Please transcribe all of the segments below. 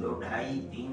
2-2.5-3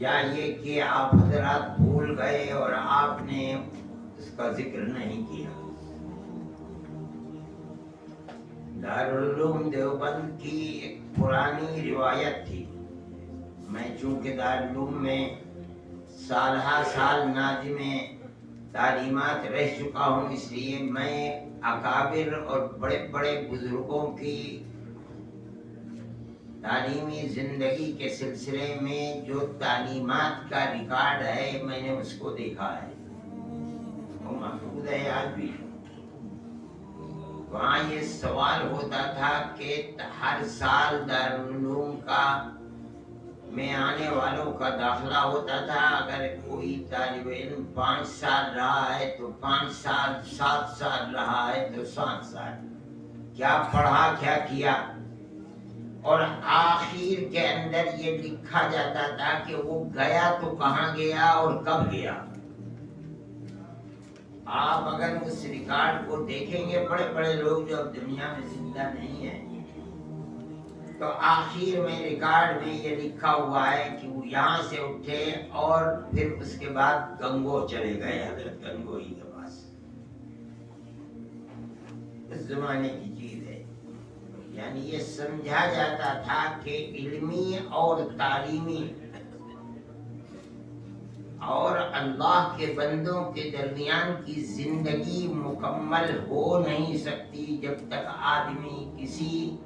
یا یہ کہ آپ حضرات بھول گئے اور آپ نے اس کا ذکر نہیں کیا؟ دارالعلوم دیوبند کی ایک پرانی روایت تھی. میں چونکہ دارالعلوم میں سالہ سال ناظم تعلیمات رہ چکا ہوں، اس لیے میں اکابر اور بڑے بڑے بزرگوں کی تعلیمی زندگی کے سلسلے میں جو تعلیمات کا ریکارڈ ہے میں نے اس کو دیکھا ہے، وہ محفوظ ہے آج بھی. وہاں یہ سوال ہوتا تھا کہ ہر سال دارالعلوم کا میں آنے والوں کا داخلہ ہوتا تھا. اگر کوئی طالب علم 5 سال رہا ہے تو 5 سال، 7 سال رہا ہے تو 7 سال، کیا پڑھا کیا کیا. اور آخر کے اندر یہ لکھا جاتا تھا کہ وہ گیا تو کہاں گیا اور کب گیا. آپ اگر اس ریکارڈ کو دیکھیں گے، بڑے بڑے لوگ جو اب دنیا میں زندہ نہیں ہیں، تو آخر میں ریکارڈ میں یہ لکھا ہوا ہے کہ وہ یہاں سے اٹھے اور پھر اس کے بعد گنگو چلے گئے، حضرت گنگوئی کے پاس. اس زمانے کی چیز ہے. یعنی یہ سمجھا جاتا تھا کہ علمی اور تعلیمی اور اللہ کے بندوں کے درمیان کی زندگی مکمل ہو نہیں سکتی جب تک آدمی کسی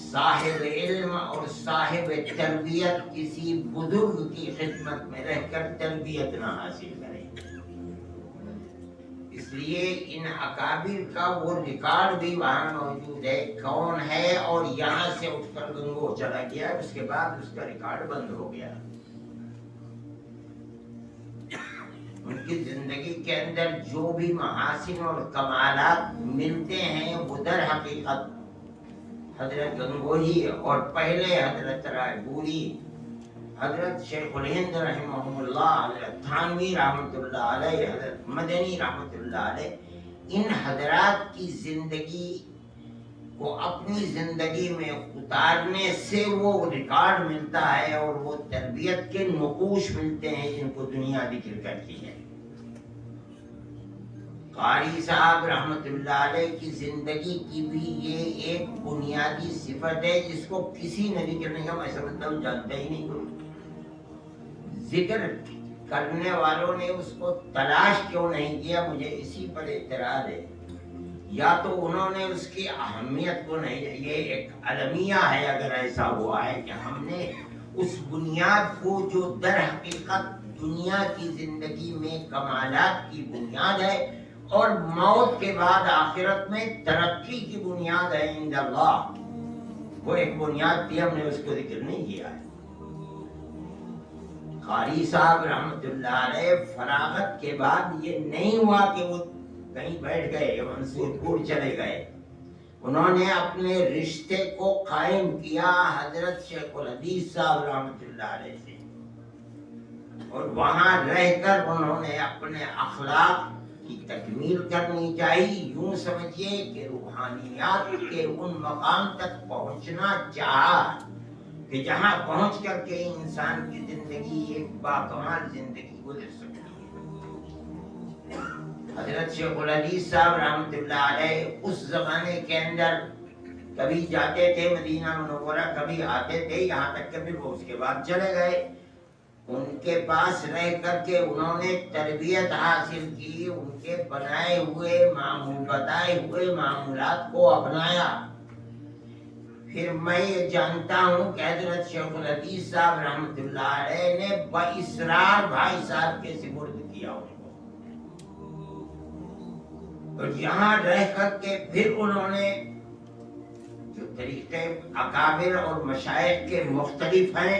صاحب علم اور صاحب تربیت، کسی بزرگ کی خدمت میں رہ کر تربیت نہ حاصل کرے. اس لیے ان اکابر کا وہ ریکارڈ بھی وہاں موجود ہے، کون ہے اور یہاں سے اٹھ کر گنگو چلا گیا، اس کے بعد اس کا ریکارڈ بند ہو گیا. ان کی زندگی کے اندر جو بھی محاسن اور کمالات ملتے ہیں وہ در حقیقت حضرت گنگوہی اور پہلے حضرت رائے پوری، حضرت شیخ الہند رحمہ اللہ، حضرت تھانوی رحمۃ اللہ علیہ، حضرت مدنی رحمۃ اللہ علیہ، ان حضرات کی زندگی کو اپنی زندگی میں اتارنے سے وہ ریکارڈ ملتا ہے اور وہ تربیت کے نقوش ملتے ہیں جن کو دنیا ذکر کرتی ہے. قاری صاحب رحمت اللہ علیہ کی زندگی کی بھی یہ ایک بنیادی صفت ہے جس کو کسی نے ذکر نہیں کیا. میں سمجھتا ہوں جانتا ہی نہیں کوئی. ذکر کرنے والوں نے اس کو تلاش کیوں نہیں کیا، مجھے اسی پر اعتراض ہے. یا تو انہوں نے اس کی اہمیت کو نہیں، یہ ایک المیہ ہے اگر ایسا ہوا ہے کہ ہم نے اس بنیاد کو جو در حقیقت دنیا کی زندگی میں کمالات کی بنیاد ہے اور موت کے بعد آخرت میں ترقی کی بنیاد ہے عند اللہ، وہ ایک بنیاد تھی، ہم نے اس کو ذکر نہیں کیا ہے. قاری صاحب رحمت اللہ علیہ فراغت کے بعد یہ نہیں ہوا کہ وہ کہیں بیٹھ گئے، منصور پور چلے گئے. انہوں نے اپنے رشتے کو قائم کیا حضرت شیخ الحدیث صاحب رحمت اللہ علیہ سے، اور وہاں رہ کر انہوں نے اپنے اخلاق کی تکمیل کرنی چاہیے. یوں سمجھیے کہ روحانیات کے ان مقام تک پہنچنا چاہا کہ جہاں پہنچ کر کے انسان کی زندگی ایک باکمال زندگی گزر سکتی ہے. حضرت شیخ الحدیث صاحب رحمت اللہ علیہ اس زمانے کے اندر کبھی جاتے تھے مدینہ منورہ، کبھی آتے تھے، یہاں تک کہ پھر وہ اس کے بعد چلے گئے. ان کے پاس رہ کر کے انہوں نے تربیت حاصل کی، ان کے بنائے ہوئے بتائے ہوئے معمولات کو اپنایا. پھر میں یہ جانتا ہوں کہ حضرت شیخ الحدیث صاحب رحمت اللہ علیہ نے باصرار بھائی صاحب کے سپرد کیا ان کو، اور یہاں رہ کر کے پھر انہوں نے جو طریقے اکابر اور مشائخ کے مختلف ہیں،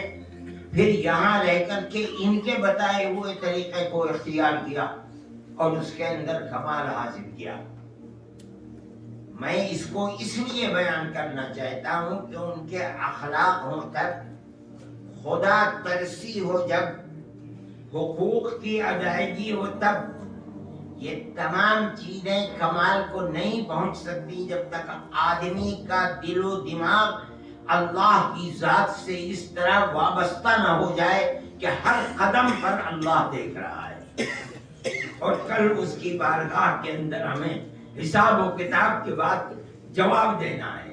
پھر یہاں رہ کر کے ان کے بتائے ہوئے طریقے کو اختیار کیا اور اس کے اندر کمال حاصل کیا. میں اس کو اس لیے بیان کرنا چاہتا ہوں کہ ان کے اخلاق ہوں تب، خدا ترسی ہو جب، حقوق کی ادائیگی ہو تب، یہ تمام چیزیں کمال کو نہیں پہنچ سکتی جب تک آدمی کا دل و دماغ اللہ کی ذات سے اس طرح وابستہ نہ ہو جائے کہ ہر قدم پر اللہ دیکھ رہا ہے اور کل اس کی بارگاہ کے اندر ہمیں حساب و کتاب کے بعد جواب دینا ہے۔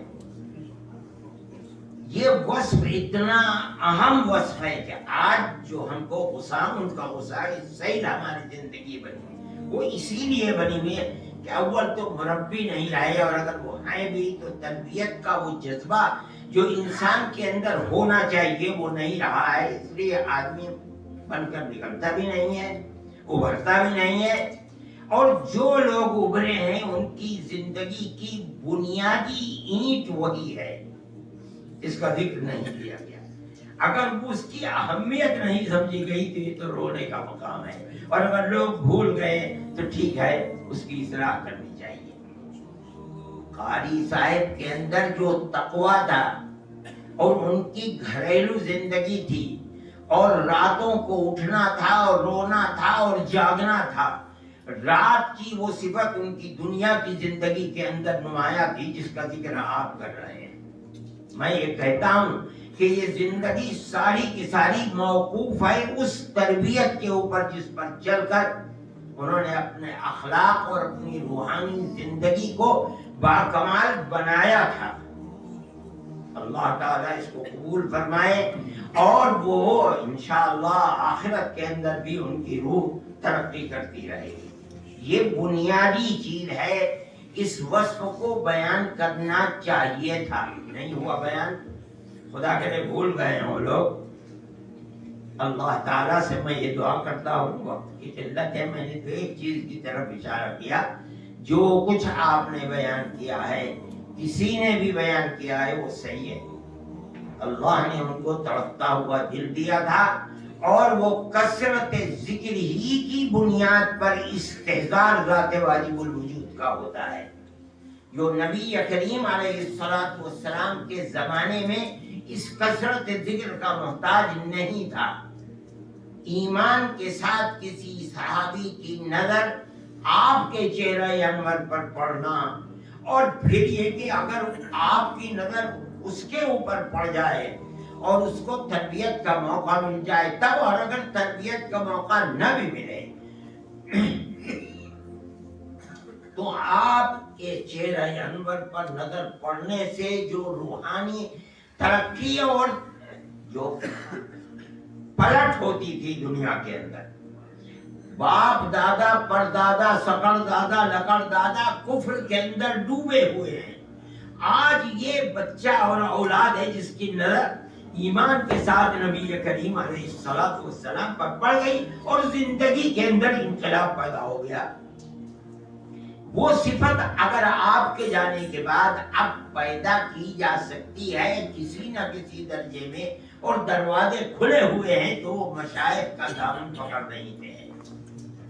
یہ وصف اتنا اہم وصف ہے کہ آج جو ہم کو غصہ، ان کا غصہ صحیح ہماری زندگی بنی، وہ اسی لیے بنی ہوئی ہے کہ اول تو مربی نہیں رہے، اور اگر وہ ہیں بھی تو تربیت کا وہ جذبہ جو انسان کے اندر ہونا چاہیے وہ نہیں رہا ہے، اس لیے آدمی بن کر نکلتا بھی نہیں ہے، ابھرتا بھی نہیں ہے، اور جو لوگ ابھرے ہیں ان کی زندگی کی بنیادی اینٹ وہی ہے، اس کا ذکر نہیں کیا گیا۔ اگر اس کی اہمیت نہیں سمجھی گئی تو یہ تو رونے کا مقام ہے، اور اگر لوگ بھول گئے تو ٹھیک ہے، اس کی اصلاح کرنی چاہیے۔ قاری صاحب کے اندر جو تقویٰ تھا اور ان کی گھریلو زندگی تھی، اور راتوں کو اٹھنا تھا اور رونا تھا اور جاگنا تھا، رات کی وہ صفت ان کی دنیا کی زندگی کے اندر نمایاں تھی جس کا ذکر آپ کر رہے ہیں۔ میں یہ کہتا ہوں کہ یہ زندگی ساری کی ساری موقوف ہے اس تربیت کے اوپر جس پر چل کر انہوں نے اپنے اخلاق اور اپنی روحانی زندگی کو باکمال بنایا تھا۔ اللہ تعالیٰ اس کو قبول فرمائے، اور وہ انشاءاللہ آخرت کے اندر بھی ان کی روح ترقی کرتی رہے گی۔ یہ بنیادی چیز ہے، اس وصف کو بیان کرنا چاہیے تھا، نہیں ہوا بیان، خدا کرے بھول گئے ہیں وہ لوگ۔ اللہ تعالیٰ سے میں یہ دعا کرتا ہوں، وقت کی قلت ہے، میں نے تو ایک چیز کی طرف اشارہ کیا، جو کچھ آپ نے بیان کیا ہے، کسی نے بھی بیان کیا ہے، وہ صحیح ہے۔ اللہ نے ان کو تڑپتا ہوا دل دیا تھا، اور وہ کثرت ذکر ہی کی بنیاد پر استحضار ذات واجب الوجود کا ہوتا ہے، جو نبی کریم علیہ السلام کے زمانے میں اس کثرت ذکر کا محتاج نہیں تھا۔ ایمان کے ساتھ کسی صحابی کی نظر آپ کے چہرہ انور پر پڑنا، اور پھر یہ کہ اگر آپ کی نظر اس کے اوپر پڑ جائے اور اس کو تربیت کا موقع مل جائے تب، اور اگر تربیت کا موقع نہ بھی ملے تو آپ کے چہرہ انور پر نظر پڑنے سے جو روحانی ترقی اور جو پلٹ ہوتی تھی دنیا کے اندر، باپ دادا پردادا سکڑ دادا لکڑ دادا کفر کے اندر ڈوبے ہوئے ہیں، آج یہ بچہ اور اولاد ہے جس کی نظر ایمان کے ساتھ نبی کریم علیہ السلام پر پڑ گئی اور زندگی کے اندر انقلاب پیدا ہو گیا۔ وہ صفت اگر آپ کے جانے کے بعد اب پیدا کی جا سکتی ہے کسی نہ کسی درجے میں، اور دروازے کھلے ہوئے ہیں، تو وہ مشائخ کا دامن پکڑ نہیں تھے،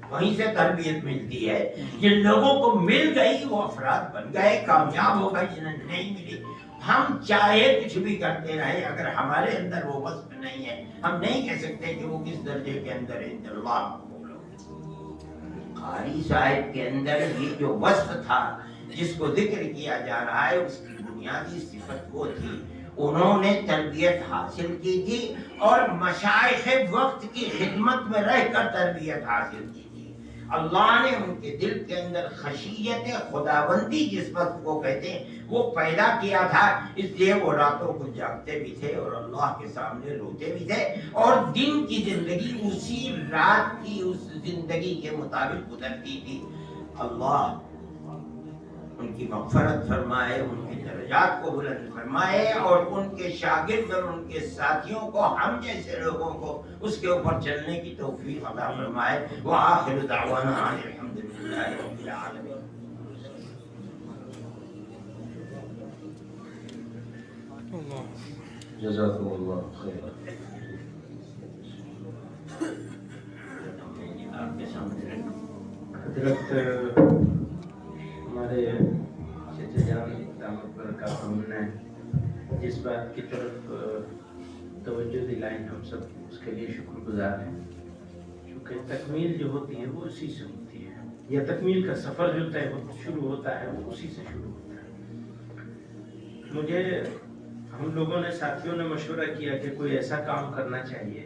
وہیں سے تربیت ملتی ہے۔ جن لوگوں کو مل گئی وہ افراد بن گئے، کامیاب ہو گئے، جنہیں نہیں ملی ہم چاہے کچھ بھی کرتے رہے، اگر ہمارے اندر وہ وصف نہیں ہے ہم نہیں کہہ سکتے کہ وہ کس درجے کے اندر ہے۔ اللہ قاری صاحب کے اندر یہ جو وصف تھا جس کو ذکر کیا جا رہا ہے، اس کی بنیادی صفت وہ تھی، انہوں نے تربیت حاصل کی تھی اور مشائخ وقت کی خدمت میں رہ کر تربیت حاصل کی تھی۔ اللہ نے ان کے دل کے اندر خشیت خداوندی جس وقت کو کہتے ہیں وہ پیدا کیا تھا، اس لیے وہ راتوں کو جاگتے بھی تھے اور اللہ کے سامنے روتے بھی تھے، اور دن کی زندگی اسی رات کی اس زندگی کے مطابق گزرتی تھی۔ اللہ ان کی مغفرت فرمائے، ان کے درجات کو بلند فرمائے، اور ان کے شاگرد اور ان کے ساتھیوں کو، ہم جیسے لوگوں کو اس کے اوپر چلنے کی توفیق عطا فرمائے۔ وآخر دعوانا الحمدللہ رب العالمین۔ جزاکم اللہ خیر۔ آپ کے سامنے حضرت ہمارے چچا جان دامت برکاتہم نے جس بات کی طرف توجہ دلائیں، ہم سب اس کے لیے شکر گزار ہیں، کیونکہ تکمیل جو ہوتی ہے وہ اسی سے ہوتی ہے، یا تکمیل کا سفر جو شروع ہوتا ہے وہ اسی سے شروع ہوتا ہے۔ مجھے ہم لوگوں نے، ساتھیوں نے مشورہ کیا کہ کوئی ایسا کام کرنا چاہیے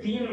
3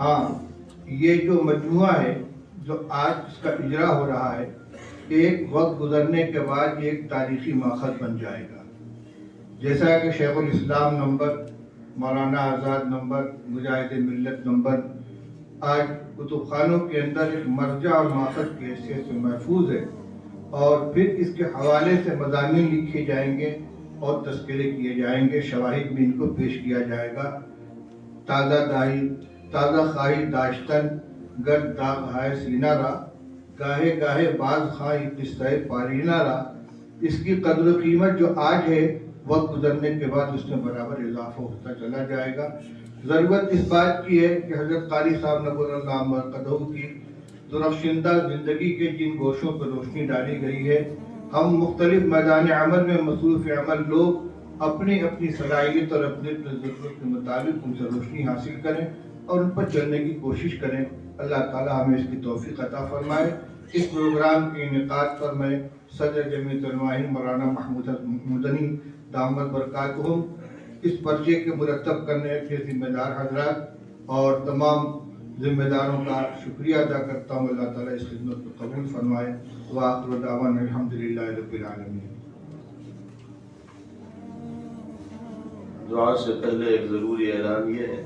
ہاں یہ جو مجموعہ ہے جو آج اس کا اجرا ہو رہا ہے ایک وقت گزرنے کے بعد ایک تاریخی ماخذ بن جائے گا. جیسا کہ شیخ الاسلام نمبر، مولانا آزاد نمبر، مجاہد ملت نمبر آج کتب خانوں کے اندر ایک مرجع اور ماخذ کی حیثیت سے محفوظ ہے، اور پھر اس کے حوالے سے مضامین لکھے جائیں گے اور تذکرے کیے جائیں گے، شواہد بھی ان کو پیش کیا جائے گا. تازہ خواہی داشتن گرد داغ ہائے سینہ را، گاہے گاہے باز خواہی قصہ پارینہ را. اس کی قدر و قیمت جو آج ہے وقت گزرنے کے بعد اس میں برابر اضافہ ہوتا چلا جائے گا. ضرورت اس بات کی ہے کہ حضرت قاری صاحب نور اللہ مرقدہ کی درخشندہ زندگی کے جن گوشوں پر روشنی ڈالی گئی ہے، ہم مختلف میدان عمل میں مصروف عمل لوگ اپنی اپنی صلاحیت اور اپنے ضرورت کے مطابق ان سے روشنی حاصل کریں اور ان پر چلنے کی کوشش کریں. اللہ تعالی ہمیں اس کی توفیق عطا فرمائے. اس پروگرام کے انعقاد پر میں صدر جمعیت علماء مولانا محمود مدنی دامت برکاتہم، اس پرچے کے مرتب کرنے کے ذمہ دار حضرات اور تمام ذمہ داروں کا شکریہ ادا کرتا ہوں. اللہ تعالیٰ اس خدمت کو قبول فرمائے. وآخر دعوانا الحمدللہ رب العالمین. دعا سے پہلے ایک ضروری اعلان یہ ہے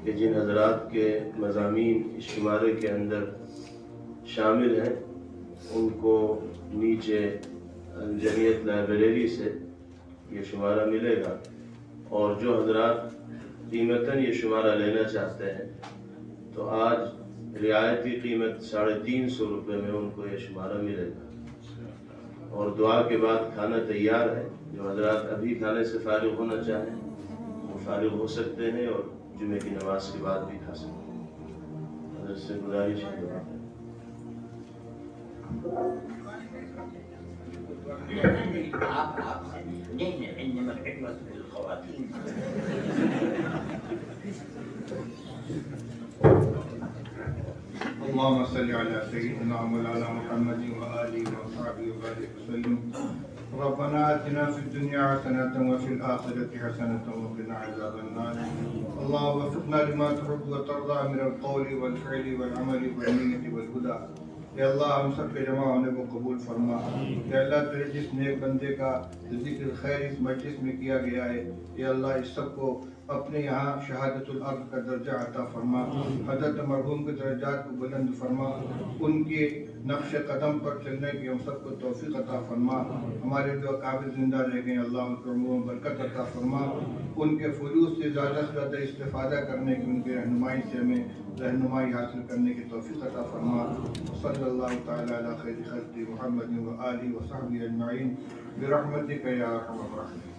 کہ جن حضرات کے مضامین اس شمارے کے اندر شامل ہیں ان کو نیچے جمعیت لائبریری سے یہ شمارہ ملے گا، اور جو حضرات قیمتاً یہ شمارہ لینا چاہتے ہیں تو آج رعایتی قیمت 350 روپے میں ان کو یہ شمارہ ملے گا. اور دعا کے بعد کھانا تیار ہے. جو حضرات ابھی کھانے سے فارغ ہونا چاہیں وہ فارغ ہو سکتے ہیں اور جمعے کی نماز کے بعد بھی کھا سکتے ہیں. حضرت سے گزارش ہے دعا. انما الحكمة في الخواتيم. اللهم صل على سيدنا مولانا محمد وآله وصحبه وبارك وسلم. ربنا آتنا في الدنيا حسنة وفي الآخرة حسنة وقنا عذاب النار. اللهم وفقنا لما تحب وترضى من القول والفعل والعمل والنية والهدى. اے اللہ ہم سب کے جمع ہونے کو قبول فرما. اے اللہ تیرے جس نیک بندے کا ذکر خیر اس مجلس میں کیا گیا ہے، اے اللہ اس سب کو اپنے یہاں شہادت الارض کا درجہ عطا فرما. حضرت مرحوم کے درجات کو بلند فرما. ان کے نقش قدم پر چلنے کی ہم سب کو توفیق عطا فرما. ہمارے جو اکابر زندہ رہ گئے اللہ ان کو عمر برکت عطا فرما. ان کے فیوض سے زیادہ استفادہ کرنے کی، ان کی رہنمائی سے ہمیں رہنمائی حاصل کرنے کی توفیق عطا فرما. صلی اللہ تعالی علی خیر خلق محمد و آلہ و صحبہ اجمعین برحمتک یا ارحم الراحمین.